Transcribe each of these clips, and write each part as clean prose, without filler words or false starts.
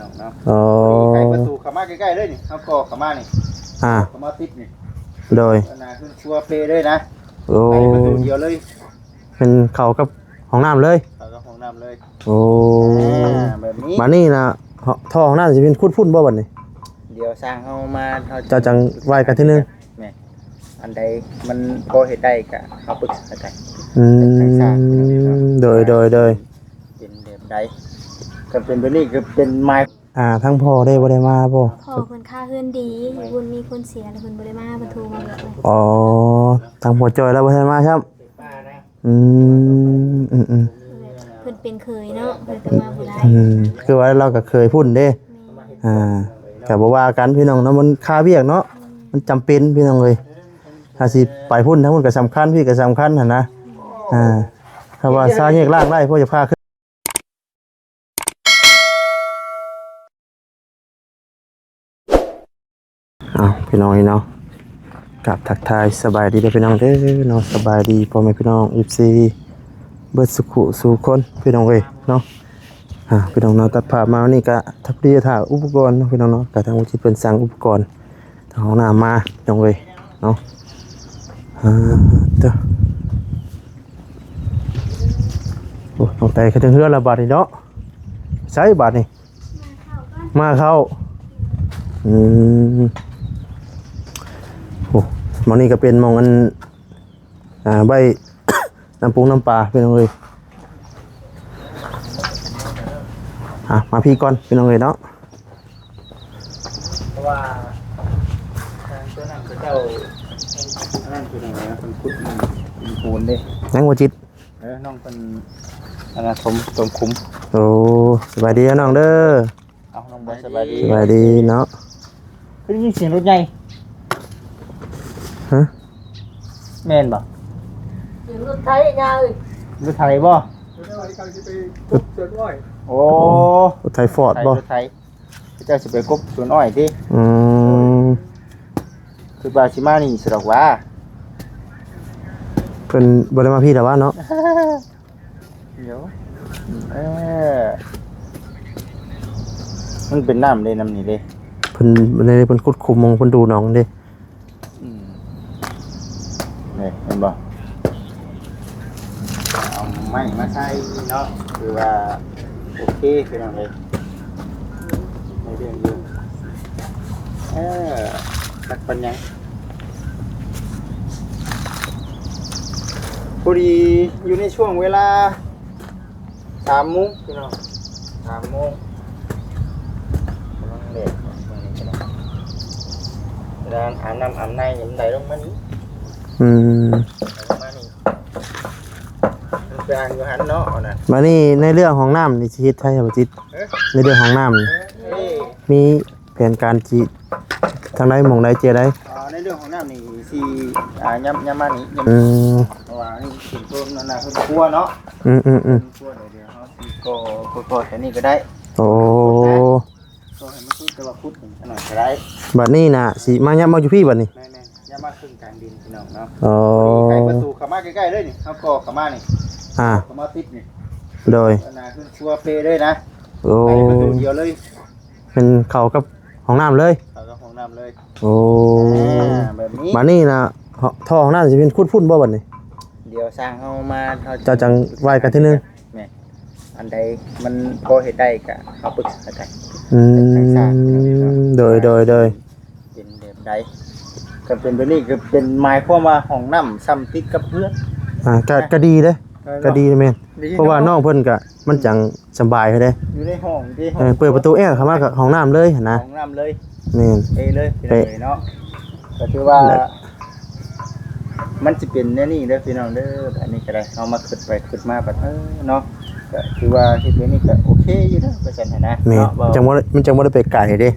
น้องเนาะอ๋อไขประตูเข้ามาใกล้ๆเลยนี่เฮาก็เข้ามานี่เข้ามาติดนี่โดยขึ้นชัวเปเลยนะโอ้ไขประตูเดียวเลยเป็นเข้ากับห้องน้ำเลยเข้ากับห้องน้ำเลยโอ้แบบนี้มานี่นะท่อห้องน้ำสิเป็นคุ้นๆบ่บัดนี้เดี๋ยวสร้างเฮามาเจ้าจังไหว้กันทีนึงแม่อันใดมันพอเฮ็ดได้ก็เฮาปรึกษากันโดยเป็นแบบใดก็เป็นแบบนี้ก็เป็นไม้ทั้งพ่อได้บ่ได้มาบ่พ่อเพิ่นค่าเฮือนดีอยู่บุญมีคนเสียแล้วเพิ่นบ่ได้มาเพิ่นโทรมาเลยอ๋อทางพ่อจอยแล้วบ่ได้มาครับเพิ่นเป็นเคยเนาะเพิ่นก็มาบ่ได้คือว่าเราก็เคยพูดเด้ก็บ่ว่ากันพี่น้องเนาะมันค่าเวียกเนาะมันจำเป็นพี่น้องเอ้ยถ้าสิไปพุ่นทั้งพุ่นก็สำคัญพี่ก็สำคัญหั่นนะถ้าว่าซาแยกล่างได้พ่อจะพาขึ้นพี่น้องเนาะกับทักทายสบายดีเด้อพี่น้องเด้อเนาะสบายดีพ่อแม่พี่น้อง FC เบิดสุขุสู่คนพี่น้องเอ้ยเนาะพี่น้องเนาะตัดภาพมานี่ก็ทับเรียถ่าอุปกรณ์เนาะพี่น้องเนาะก็ทางวิธีเพิ่นสั่งอุปกรณ์ทางห้องน้ำมาพี่น้องเอ้ยเนาะโอ้ต้องแต่ขึ้นเฮือนละบาดนี่เนาะใช้บาดนี่มาเข้าโอ้มองนี่ก็เป็นมองอันใบ น้ำปูน้ำปลาพี่น้องเอ้ยมาพี่ก่อนพี่น้องเอ้ยเนาะเพราะว่าตัวนั้นคือเจ้านั่นคืออะไรนะคนคุดมันปูนดินั่งหัวจิตน้องเป็นอะไรสมคุ้มโอ้สบายดีน้องเด้อเอาน้องสบายดีสบายดีเนาะคือยินเสียงรถใหญ่แม่นบ่รถไถยาวรถไถบ่โอ้รถไถฟอร์ดบ่รถไถเจ้าสิไปกบสวนอ้อยติคือบาชิมานี่สดอกว่าเพิ่นบ่ได้มาพี่แต่ว่าเนาะเดี๋ยวมันเป็นน้ำเลยน้ำนี่เด้เพิ่นในเพิ่นคุดคุมมองเพิ่นดูน้องเด้นี่เห็นบ่เอาไม้มาใส่เนาะคือว่าโอเคคือน้องเลยไม่เรื่องอยู่ตักปัญญาพอดีอยู่ในช่วงเวลา3 โมงพี่น้อง3 โมงกำลังเด็กมานี่ก็ได้ร้านอาบน้ำอาบในเห็นไหลลงมานี้ลงมานี่มันเป็นอันอยู่หันเนาะนะมานี่ในเรื่องของน้ำนี่สิเฮ็ดไทยบ่จิตในเรื่องของน้ำมีแผนการสิทางใดหม่องใดเจได้ในเรื่องของน้ำนี่สิย้ำมานี่เพราะว่านี่สิต้นนั่นน่ะเพิ่นครัวเนาะครัวเดี๋ยวเฮาสิก็แค่นี้ก็ได้โอ้ก็ให้มันคือแต่ว่าพุดอันนั้นก็ได้บัดนี้น่ะสิมาย้ำมาอยู่พี่บัดนี้แม่ๆย้ำมาขึ้นกลางดินพี่น้องเนาะไขประตูเข้ามาใกล้ๆเลยนี่เฮาก็เข้ามานี่เข้ามาติดนี่โดยขึ้นชัวเปเลยนะโอ้ไขประตูเดียวเลยเป็นเข้ากับห้องน้ำเลยเข้ากับห้องน้ำเลยโอ้แบบนี้บัดนี้น่ะท่อห้องน้ำสิเป็นคุ้นๆบ่บัดนี้เดี๋ยวสร้างเฮามาเจ้าจังไหว้กันทีนึงแม่อันใดมันพอเฮ็ดได้ก็เฮาปรึกษากันโดยเป็นแบบใดก็เป็นแบบนี้ก็เป็นหมายความว่าห้องน้ำซ้ำติดกับเพื่อนก็ดีเด้ก็ดีแม่นเพราะว่าน้องเพิ่นก็มันจังสบายเด้อยู่ในห้องที่เปิดประตูเข้ามากับห้องน้ำเลยนะห้องน้ำเลยแม่นเลยเนาะก็คือว่ามันจะเป็นแน่นี่เด้อพี่น้องเด้ออันนี้ก็ได้เอามาขึ้นไปขึ้นมาแบบเนาะก็คือว่าเฮ็ดแบบนี้ก็โอเคอยู่เด้อเปอร์เซ็นต์นะเนาะมันจังบ่ได้ไปไกลเด้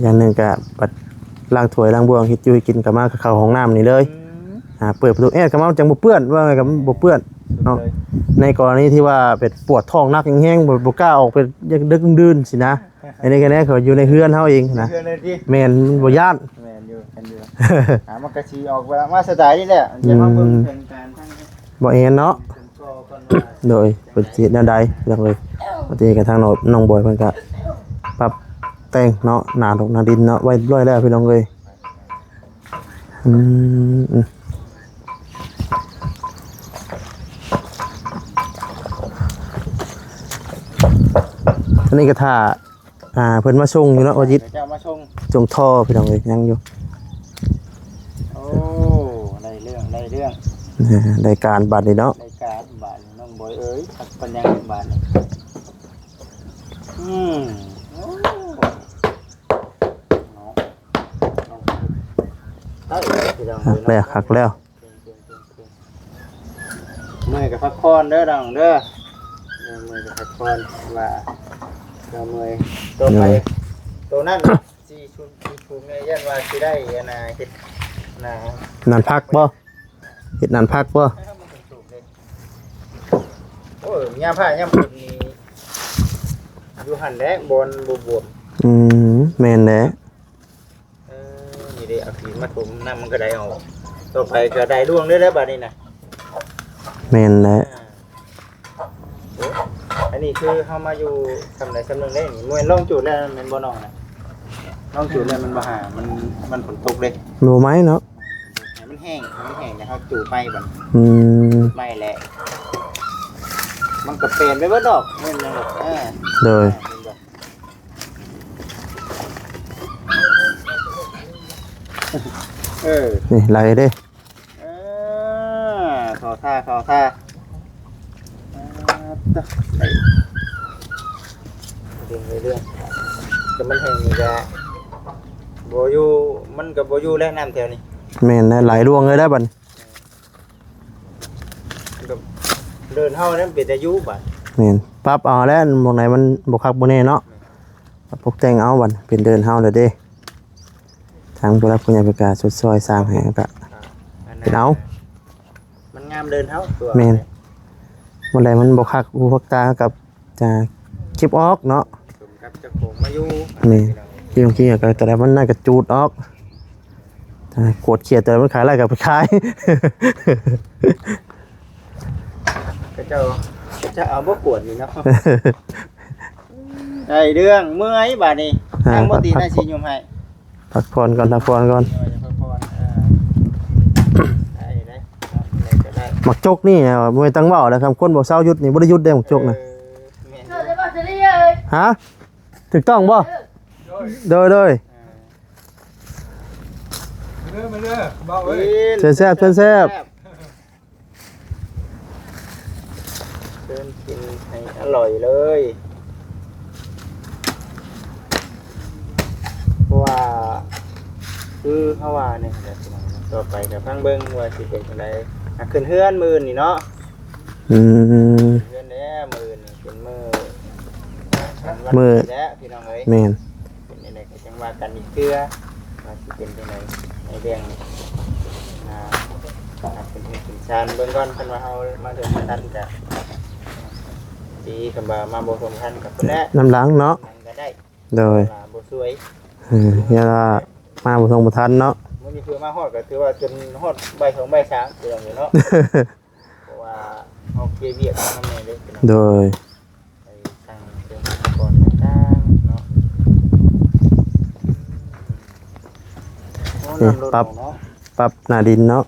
อย่างนึงก็ปัดล้างถ้วยล้างบ่วงเฮ็ดอยู่กินก็มาเข้าห้องน้ำนี่เลยเปิดประตูเข้ามาจังบ่เปื้อนว่าไงก็บ่เปื้อนเนาะในกรณีที่ว่าเป็นปวดท้องนักแห้งๆบ่กล้าออกไปดึกดื่นสินะอันนี้ก็แน่เขาอยู่ในเฮือนเฮาเองนะแม่นบ่ย่านแม่นอยู่มันก็สิออกมาสไตล์นี่แหละจะมาเบิ่งเพิ่นการทั้งบ่เอ็นเนาะ โดยเพิ่นสิเฮ็ดแนวใดพี่น้องเอ้ยบางทีก็ทางน้องบอยเพิ่นก็ปรับแต่งเนาะหน้าดอกหน้าดินเนาะไว้เรียบร้อยแล้วพี่น้องเอ้ยอืมอันนี้ก็ท่าเพิ่นมาส่งอยู่เนาะว่าจิต เจ้ามาชง จงท่อพี่น้องเอ้ยยังอยู่ โอ้ได้เรื่องได้เรื่อง ได้การบัดนี้เนาะ ในการบาทน้องบอยเอ้ยขัดปัญญาบาทโอ้เนาะเอาอีกทีเดียว หักแล้วหักแล้ว เมื่อยกับพักผ่อนเด้อดังเด้อเมื่อยกับพักผ่อนว่าเราเมื่อยตัวไปตัวนั่นสี่ชุนเนี่ยยันว่าสิได้นาเฮ็ดนา นันพักบ่เฮ็ดนันพักบ่ โอ้ยย่าผ้าย่าปุ่นนี่อยู่หันแหละบนบวบ แม่นแหละ นี่เด้เอาขีดมาถมน้ำมันก็ได้เอาต่อไปก็ได้ร่วงได้แล้วบัดนี้นะ แม่นแหละ อันนี้คือเฮามาอยู่ทำไรสำนึงได้นี่มวยล่องจุดแล้วมันบ่น้องนะล่องจุดแล้วมันบ่หามันฝนตกเลย รู้ไหมเนาะ มันแห้งนะเฮาจู่ไปบัด ไม่แหละมันก็เปลี่ยนไปเบิดดอกมันยังแบบโดย นี่ไหลเด้ ขอท่าเรื่องแต่มันแห้งนี่แหละโบยูมันกับโบยูแล้วน้ำแถวนี้ แม่นนะไหลร่วงเลยได้บัด เดินเท่านั้นเป็นอายุบัด แม่นปรับเอาแล้วหม่องไหนมันบ่คักบ่แน่เนาะพวกแต่งเอาบัดเป็นเดินเฮาเลยเด้ทางผู้รับผู้ใหญ่ประกาศสดซอยสร้างให้ก็เป็นเอา มันงามเดินเท่าตัว แม่นบ่ไหนมันบ่คักผู้พักตากับจะคลิปออกเนาะ กับเจ้าของมาอยู่ นี่ที่บางทีก็แต่ละมันน่าจะจูดออกโกรธเขียดแต่มันขายอะไรกับไปขาย ก็เจ้าเอาบ่ปวดนี่เนาะได้เรื่องเมื่อยบาดนี้ทางบ่ตีน่าสิยมให้ พักผ่อนก่อนพักผ่อนก่อนหมักจกนี่นะมวยตั้งเบาแล้วครับคนบอกเศร้ายุดนี่บ่ได้ยุดได้หมักจกนะฮะถูกต้องบ่โดยเด้อเชิญแซ่บเชิญแซ่บ เชิญกินให้อร่อยเลยเพราะว่าคือเฮาว่าเนี่ยต่อไปก็ฟังเบิ่งว่าสิเป็นจังไดขึ้นเฮือนมื้อนี่เนาะเฮือนแน่มื้อนี่เป็นมื้อแล้วพี่น้องเอ้ย แม่น เป็นจังได๋ก็จังว่ากันอีกเทื่อว่าสิเป็นจังได๋ในเรื่องเป็นชานเบิ่งก่อนเพิ่นว่าเฮามาถึงทันก็ดีคำว่ามาบ่สมทันกับเพิ่นแหละ น้ำหลังเนาะ ก็ได้ โดย บ่สวย อย่ามาบ่ทงบ่ทันเนาะ มื้อนี้คือมาฮอดก็ถือว่าจนฮอดบ่าย2บ่าย3เดือนอยู่เนาะ เพราะว่าเฮาเคลียร์เวียกนำแม่เด้พี่น้อง โดย ไปสั่งเครื่องอุปกรณ์ต่างๆเนาะนี่ปรับหน้าดินเนาะ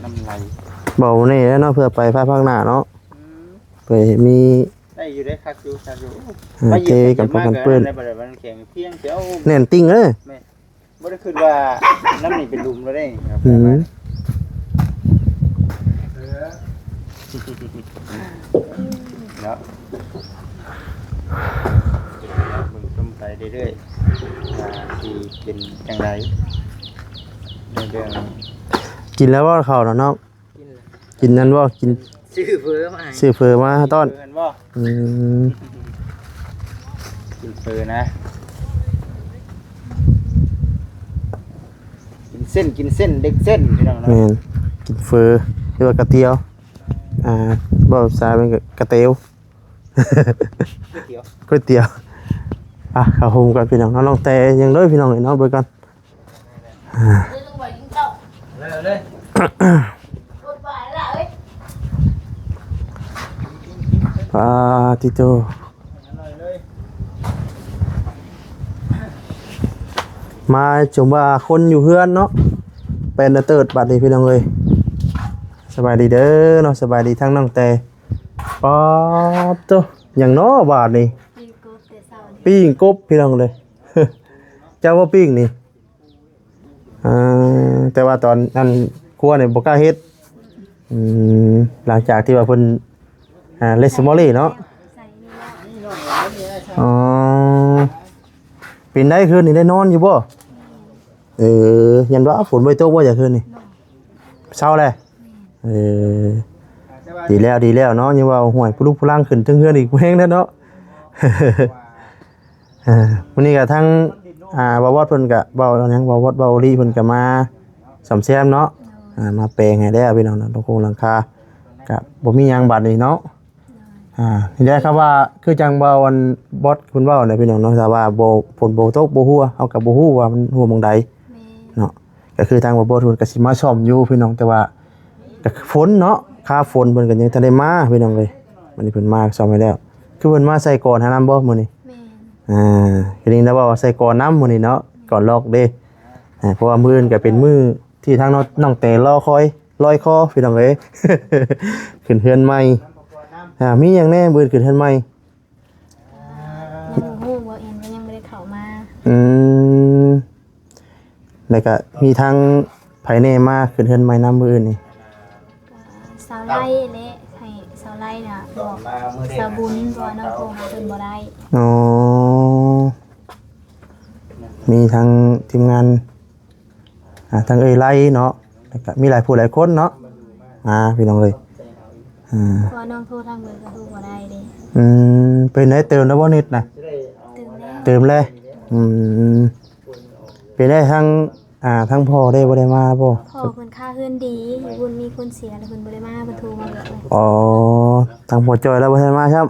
น้ำไหล เบานี่แล้วเนาะเพื่อไปภาคหน้าเนาะไปมี ได้อยู่ได้คักอยู่คักอยู่ เทกับพวกกันเปื้อน ได้บ่ได้มันแข็งเพียงเจ้า แน่นติ้งเลย บ่ได้คิดว่าน้ำนี่เป็นหลุมแล้วเด้ครับ เนาะมึงต้มไปเรื่อยๆที่เป็นจังไรเรื่อง กินแล้วว่าเขาเนาะ กิน กินนั้นว่ากิน ชื่อเฟือมา ซื้อเฟอมาต้อน เฟือบ่กินเฟือนะกินเส้นเด็กเส้นพี่น้องเนาะ แม่นกินเฟอหรือว่ากระเตียวบ่ภาษาเป็นกระเตียว เดี๋ยว ก๋วยเตี๋ยวเข้าโฮมกันพี่น้องน้องแต่ยังเลยพี่น้องเนาะเบิ่งกันเลย ปาติโตมาจมว่าคนอยู่เฮือนเนาะเป็นเติร์ดบัดนี้พี่น้องเอ้ยสบายดีเด้อเนาะสบายดีทั้งน้องแต่ปาโตอย่างน้อบาดนี่ปิ้งกบพี่น้องเลย เจ้าว่าปิ้งนี่แต่ว่าตอนนั้นครัวเนี่ยบ่กล้าเฮ็ดหลังจากที่ว่าเพิ่นเลสมอรี่เนาะอ๋อเป็นได้คืนนี่ได้นอนอยู่บ่ยันว่าฝนบ่ตกบ่อย่าคืนนี่เช้าเลยดีแล้วเนาะยังว่าห่วยผู้ลูกผู้ล่างขึ้นถึงเฮือนอีกแฮงแล้วเนาะ วันนี้ก็ทั้งบาวอดเพิ่นก็เว้าหยังบาวอดเว้าลีเพิ่นก็มาซ่อมแซมเนาะมาแปลงให้แล้วพี่น้องเนาะตรงโครงหลังคาก็บ่มีหยังบัดนี้เนาะเห็นได้ครับว่าคือจังเว้าอันบอสเพิ่นเว้าน่ะพี่น้องเนาะถ้าว่าบ่ฝนบ่ตกบ่ฮู้เฮาก็บ่ฮู้ว่ามันฮู้หม้องใดเนาะก็คือทางบ่เพิ่นก็สิมาซ่อมอยู่พี่น้องแต่ว่าก็ฝนเนาะค่าฝนเพิ่นก็ยังทันได้มาพี่น้องเอ้ยวันนี้เพิ่นมาซ่อมให้แล้วคือเพิ่นมาใส่ก่อนหาน้ำบ่มื้อนี้ทีนี้นะว่าใส่ก่อนน้ำมื้อนี้เนาะก่อนลอกเด้เพราะว่ามื้ออื่นก็เป็นมื้อที่ทางน้องแต่รอคอยลอยคอพี่น้องเอ้ย ขึ้นเฮือนใหม่มีหยังแน่มื้อขึ้นเฮือนใหม่ฮู้บ่เอ็นก็ยังบ่ได้เข้ามาแล้วก็มีทางไผแน่มาขึ้นเฮือนใหม่น้ำมื้ออื่นนี่สาวไล่เละให้สาวไล่น่ะบอกสาวบุญบ่น้องโทรหาเพิ่นบ่ได้อ๋อมีทางทีมงานทางเอ้ยไล่เนาะแล้วก็มีหลายผู้หลายคนเนาะพี่น้องเอ้ยพอน้องโทรทางเบอร์ก็โทรบ่ได้เด้เป็นได้เติมแล้วบ่นิดน่ะเติมเลยเป็นได้ทั้งพ่อได้บ่ได้มาบ่พ่อเพิ่นค่าเฮือนดีบุญมีคนเสียแล้วเพิ่นบ่ได้มาเพิ่นโทรมาเลยอ๋อทางพ่อจอยแล้วบ่ได้มาครับ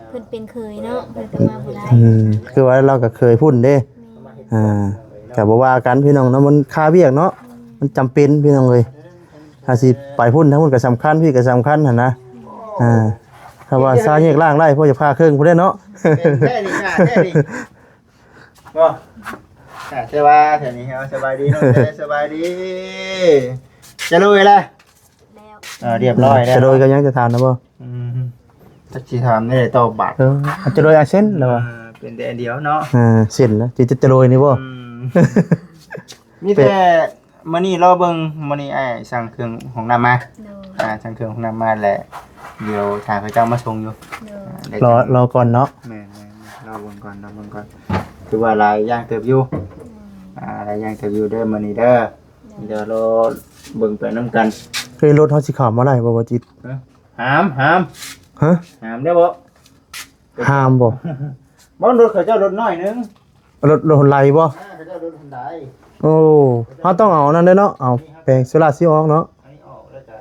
เพิ่นเป็นเคยเนาะเพิ่นก็มาบ่ได้คือว่าเราก็เคยพูดเด้ก็บ่ว่ากันพี่น้องเนาะมันค่าเวียกเนาะมันจำเป็นพี่น้องเอ้ยถ้าสิไปพุ่นทั้งพุ่นก็สำคัญพี่ก็สำคัญหั่นนะถ้าว่าซาแยกล่างไล่พ่อจะพาเครื่องพุ่นได้เนาะแท้นี่แท้นี่บ่สบายแท้นี่สบายดีเนาะสบายดีจะลุยแล้วเรียบร้อยแล้วจะโดยก็ยังจะถามนะบ่ถ้าสิถามได้ต่อบาทจะโดยอาเส้นแล้วบ่เป็นแต่อันเดียวเนาะเส้นนะจะโดยนี่บ่มีแต่มื้อนี้รอเบิ่งมื้อนี้สั่งเครื่องของน้ำมาสั่งเครื่องของน้ำมาแหละเดี๋ยวถ้าเขาเจ้ามาส่งอยู่รอก่อนเนาะแม่รอเบิ่งก่อนคือว่าหลายอย่างเติบอยู่หลายอย่างเติบอยู่เด้อมื้อนี้เด้อเดี๋ยวรอเบิ่งไปนำกันเคยรถเฮาสิเข้ามาได้บ่จิตหามฮะหามได้บ่ห้ามบ่บ่รถเขาเจ้ารถน้อยนึงรถไหลบ่เขาเจ้ารถไหลโอ้เฮาต้องเอานั่นเด้อเนาะเอาแปลงโซล่าร์เซลล์ออกเนาะอันนี้ออกแล้วก็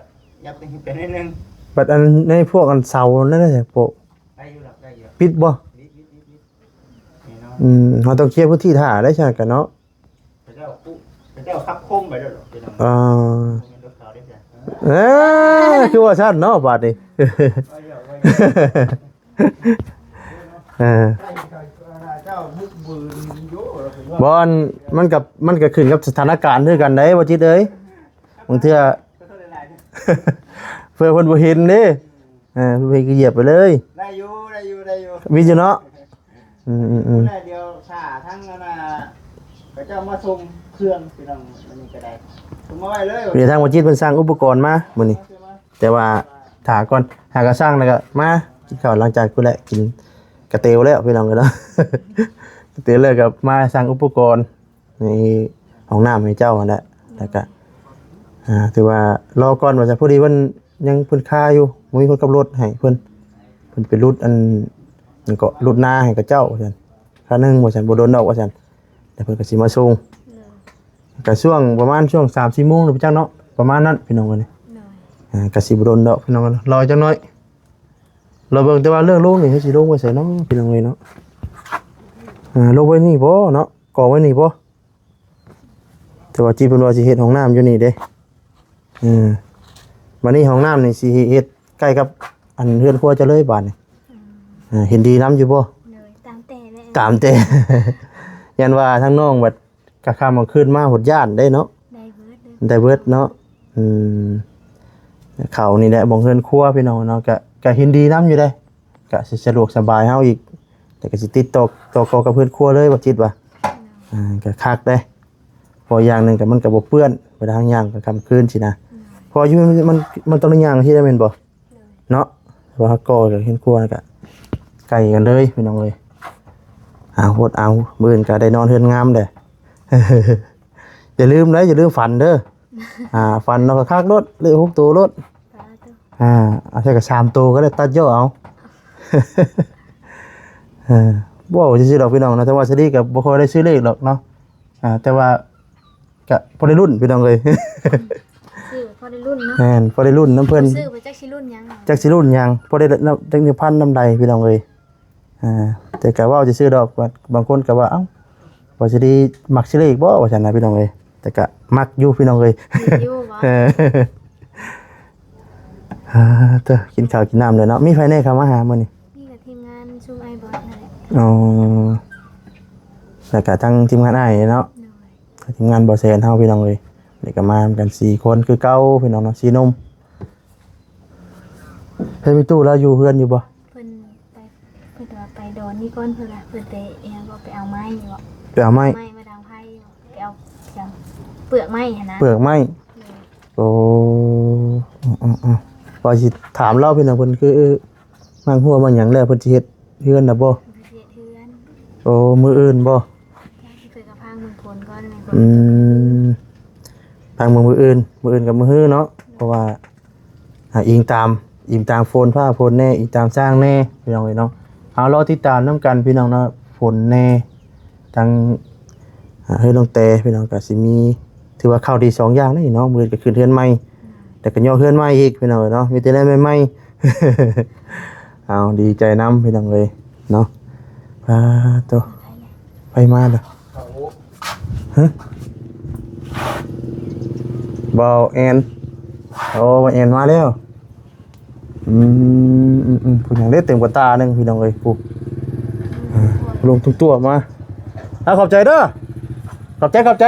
ยับไปนิดนึงบัดอันในพวกอันเสานั่นน่ะโปะได้อยู่ปิดบ่เฮาต้องเคลียร์พื้นที่ท่าได้ใช่กันเนาะเขาเจ้าขับคมไปแล้วหรอคือว่าซั่นเนาะบาดนี้บอลมันก็ขึ้นกับสถานการณ์ด้วยกันได้บ่จิตเอ้ยบางเทื่อเพื่อคนบ่เห็นเด้ไปเหยียบไปเลยได้อยู่มีอยู่เนาะได้เดียวชาทั้งนั้นน่ะเขาเจ้ามาส่งเครื่องพี่น้องอันนี้ก็ได้ส่งมาไว้เลยมีทางบ่จิตเพิ่นสร้างอุปกรณ์มามื้อนี้แต่ว่าถ้าก่อนหาก็สร้างแล้วก็มากินข้าวหลังจากกูแหละกินกระเตียวแล้วพี่น้องกันเนาะกระเตียวเลยกับมาสั่งอุปกรณ์ในห้องน้ำให้เจ้านั่นแหละแล้วก็ถือว่ารอก่อนว่าจะพอดีเพิ่นยังเพิ่นค่าอยู่มีคนขับรถให้เพิ่นเป็นรถอันนี่ก็รถนาให้กับเจ้าว่าซั่นค่านึงว่าซั่นบ่โดนดอกว่าซั่นแต่เพิ่นก็สิมาส่งก็ช่วงประมาณช่วง 3-4 โมงพี่จังเนาะประมาณนั้นพี่น้องกันก็สิบ่โดนดอกพี่น้องกันรอจังน้อยเราเบิ่งแต่ว่าเรื่องลูกนี่เฮ็ดสิลงไว้ใส่เนาะพี่น้องเอ้ยเนาะลงไว้นี่บ่เนาะก่อไว้นี่บ่แต่ว่าจีเพิ่นว่าสิเฮ็ดห้องน้ำอยู่นี่เด้ วันนี้ห้องน้ำนี่สิเฮ็ดใกล้กับอันเฮือนครัวจะเลยบาดนี่เห็นดีน้ำอยู่บ่ เลยตามแต่เลย ตามแต่ ยันว่าทั้งน้องบัดกะค่ำเอาขึ้นมาหดย่านได้เนาะ ได้เบิดเลย ได้เบิดเนาะเขานี่แหละบ่งเฮือนครัวพี่น้องเนาะก็เห็นดีน้ำอยู่ได้ก็สิสะดวกสบายเฮาอีกแต่ก็สิติดต่อกับเฮือนครัวเลยบ่จิตว่าก็คักได้พออย่างหนึงก็มันก็บ่เปื้อนไปทางย่างก็ค่ำคืนสินะพออยู่มันต้องย่างที่ได้แม่นบ่เนาะว่าก็กับเฮือนครัวก็ไกลกันเลยพี่น้องเอ้ยเอาโหดเอามื้อนี้ก็ได้นอนเฮือนงามเด้อ อย่าลืมนะอย่าลืมฝันเด้อฝันเนาะก็คักรถเลย6ตัวรถเอาแค่กับ3ตัวก็ได้ตัดย่อเอา บ่ว่าจะซื้อดอกพี่น้องนะแต่ว่าสดีกับบ่ค่อยได้ซื้อเลขหรอกเนาะแต่ว่าก็พอได้รุ่นพี่น้องเลย ซื้อพอได้รุ่นเนาะ แม่นพอได้รุ่นน้ำเพิ่น ซื้อไปจักสิรุ่นยัง จักสิรุ่นหยังพอได้จัก1,000น้ำใดพี่น้องเอ้ยแต่ก็ว่าจะซื้อดอกบางคนก็ว่าเอ้าว่าสิดีมักซื้อเลขบ่ว่าซั่นนะพี่น้องเอ้ยแต่ก็มักอยู่พี่น้องเอ้ย อยู่บ่ เด้อกินข้าวกินน้ำเลยเนาะมีไผแน่เข้ามาหามื้อนี้ นี่กับทีมงานซุมไอ้บอสนั่นแหละ อ๋อแล้วก็ทั้งทีมงานอ้ายเนาะ โดย ทีมงานบ่แซนเฮาพี่น้องเอ้ยนี่ก็มากัน4คนคือเก่าพี่น้องเนาะ4หนุ่มเพิ่นมีตู้แล้วอยู่เฮือนอยู่บ่ เพิ่นว่าไปโดนนี่ก้อนเพิ่นล่ะเพิ่นไปก็ไปเอาไม้อยู่บ่ ไปเอาไม้ ไม้มาดังไผ่ไปเอาจังเปลือกไม้หั่นนะ เปลือกไม้โอ้พอสิถามเราพี่น้องเพิ่นคือมังหัวมันหยังแล้วเพิ่นสิเฮ็ดเฮือนน่ะบ่ เฮ็ดเฮือน โอ้มื้ออื่นบ่ เพิ่นก็พางเมืองพลก่อนแม่น อืมทางมื้ออื่นกับมื้อฮื้อเนาะเพราะว่าอิงตามฝนฟ้าฝนแน่อิงตามสร้างแน่พี่น้องเอ้ยเนาะเอารอติดตามนํกันพี่น้องเนาะฝนแน่ทางเฮ้ยลงแต่พี่น้องก็สิมีถือว่าเข้าดี2อย่างนี่เนาะมื้อก็ขึ้นเฮือนใหม่แต่ก็ย่อเฮือนใหม่อีกพี่น้องเอ้ยเนาะมีแต่แนวใหม่ๆ เอาดีใจนํพี่น้องเอ้ยเนาะโตไปมาเด้อฮะบ่าวแอนโอ้บ่าวแอนมาแล้วผู้หยังได้เต็มกว่าตาหนึงพี่น้องเอ้ยปุ๊บลงทุกตัวมาขอบใจเด้อขอบใจขอบใจ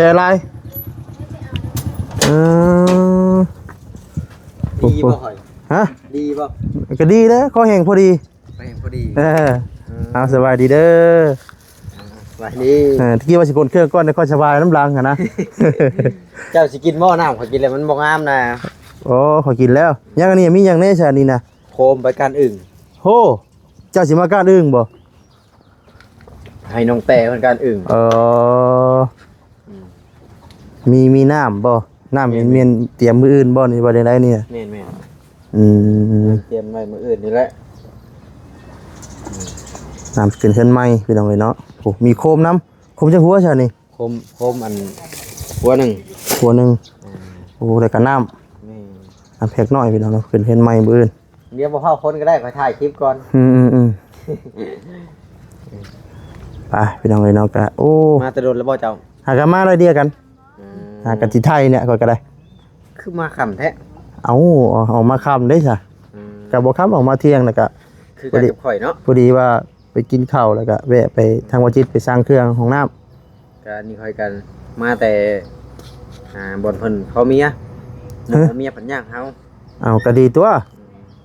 อะไรดีบ่ข่อย ฮะ ดีบ่ ก็ดีเด้อข้อแห่งพอดี ไปพอดี เอาสบายดีเด้อ สวัสดี ตะกี้ว่าสิกดเครื่องก่อนได้ค่อยสบายน้ำลังนะ เจ้าสิกินหม้อน้ำข่อยกินแล้วมันบ่งามนะ โอ้ขอกินแล้วยังอันนี้มีอย่างแน่ชานี่นะ โคมไปการอึ่ง โหเจ้าสิมาก้านอึ้งบ่ ให้น้องแต่เพิ่นการอึ่ง มีน้ำบ่น้ำเมียนเตรียมมืออื่นบ่นี่บ่ได้ไรเนี่ย แม่น ๆ เตรียมไว้มื้ออื่นนี่แหละ น้ำขึ้นเฮือนใหม่พี่น้องเอ้ยเนาะโอ้มีโคมน้ำโคมจักหัวชานี่ โคมอันหัวหนึ่ง หัวหนึงโอ้ได้กับน้ นี่ ำแพ็กน้อยพี่น้องเนาะขึ้นเฮือนใหม่มื้ออื่น เดี๋ยวบ่เข้าคนก็ได้ขอถ่ายคลิปก่อน ไปพี่น้องเอ้ยเนาะก็โอ้ มาแตะโดนแล้วบ่เจ้า หากันมาได้เดียวกันหากันที่ไทยเนี่ยก็ได้ คือมาขำแท้ เอามาค่ำได้ซะก็บ่ค่ำออกมาเที่ยงแล้วก็ คือกันกับข่อยเนาะ พอดีว่าไปกินข้าวแล้วก็แวะไปทางวัดจิตไปสร้างเครื่องของน้ำ ก็นี่ค่อยกันมาแต่บ่อนเพิ่นเขาเมียหมู่เมียเพิ่นย่างเฮา เอาก็ดีตัว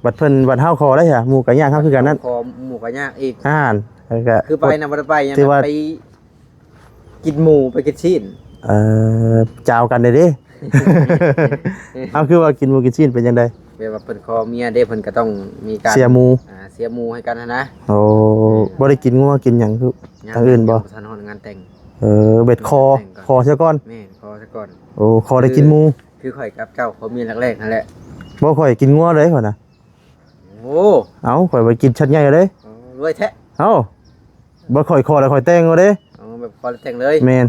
บัดเพิ่นบัดเฮาคอได้จ้ะหมู่ก็ย่างเฮาคือกันนั่น คอหมู่ก็ย่างอีก แล้วก็ คือไปนะบ่ได้ไปยัง ที่ว่า ไปกินหมูไปกินชิ้น จาวกันได้เด้ เอาคือว่ากินหมูกินชิ้นเป็นจังได๋ แบบว่าเพิ่นคอเมียเด้เพิ่นก็ต้องมีการ เสียหมู เสียหมูให้กันนะ โอ้บ่ได้กินงัวกินหยังคือทางอื่นบ่ ทันฮอดงานแต่ง เบ็ดคอเสียก่อน แม่นคอซะก่อน โอ้คอได้กินหมู คือข่อยกับเจ้าเขามีแรกๆนั่นแหละ บ่ค่อยกินงัวเลยข่อยน่ะ โอ้ เอ้าข่อยไปกินชัดใหญ่เลย รวยแท้ เอ้าบ่ค่อยคอแล้วค่อยแต่งเอาเด้ แบบคอแต่งเลย แม่น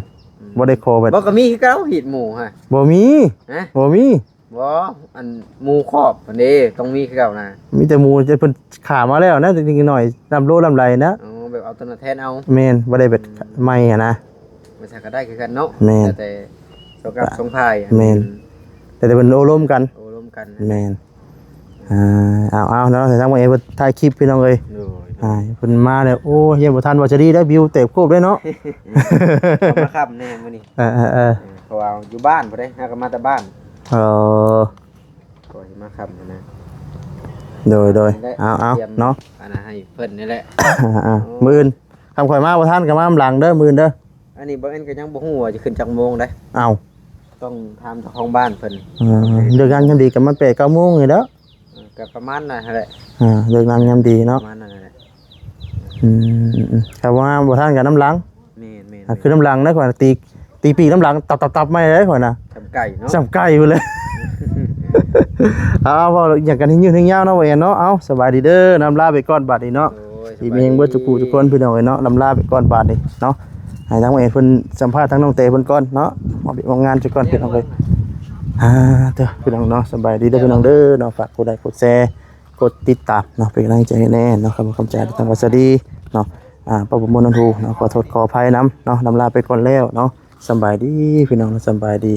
บ่ได้คอแบบ บ่ก็มีคือเก่าหีดหมูฮะ บ่มี ฮะ บ่มี บ่อันหมูครอบอันนี้ต้องมีคือเก่านะ มีแต่หมูจะเพิ่นขามาแล้วนะจริงๆหน่อยลำโลลำไรนะ แบบเอาตัวนั้นแทนเอา แม่นบ่ได้แบบไม่อะนะ ไม่ใช่ก็ได้คือกันเนาะ แม่น แต่สงกับสงพาย แม่น แ แต่เพิ่นโอ้ร่วมกัน โอ้ร่วมกัน แม่นเอาเนาะแต่ทั้งหมดเองเพิ่นถ่ายคลิปพี่น้องเอ้ย โดย เพิ่นมาแล้วโอ้เฮียบ่ทันว่าจะดีได้วิวเตะโคบเลยเนาะ เอามาค่ำแน่มื้อนี้ เพราะว่าอยู่บ้านบ่ได้หาก็มาแต่บ้าน เออ ก็สิมาค่ำนะ โดยเอาเนาะ อันนั้นให้เพิ่นนี่แหละ มื้ออื่นคำข่อยมาบ่ทันก็มาหลังเด้อมื้ออื่นเด้อ อันนี้บ่เอ็นก็ยังบ่ฮู้ว่าจะขึ้นจักโมงได้ เอา ต้องถามเจ้าของบ้านเพิ่น เลิกงานยามดีก็มา8 9 โมงนี่เด้อ ก็ประมาณนั้นแหละ เลิกงานยามดี ป เนาะ ระมาณนั้นแหละ ครับว่าบ่ทันก็น้ำหลัง แม่น คือน้ำหลังนะข่อยตีปีกน้ำหลังตับไม่ได้ข่อยน่ะ ทำไก่เนาะ จำใกล้อยู่เลย เอาเว้าอย่างกันยืนยาวๆเนาะว่าแอนเนาะเอาสบายดีเด้อนำลาไปก่อนบัดนี้เนาะ โอ้ย ทีมเองเบิดทุกคนพี่น้องเอ้ยเนาะนำลาไปก่อนบัดนี้เนาะให้ทั้งเอ็นเพิ่นสัมภาษณ์ทั้งน้องเตเพิ่นก่อนเนาะมอบงานไปก่อนพี่น้องเอ้ยเด้อพี่น้องเนาะสบายดีเด้อพี่น้องเด้อเนาะฝากกดไลค์กดแชร์กดติดตามเนาะเป็นกำลังใจให้แน่เนาะคำใจทางวัสดีเนาะป้าบุญมนต์ทูเนาะขอโทษขออภัยนำเนาะนำลาไปก่อนแล้วเนาะสบายดีพี่น้องสบายดี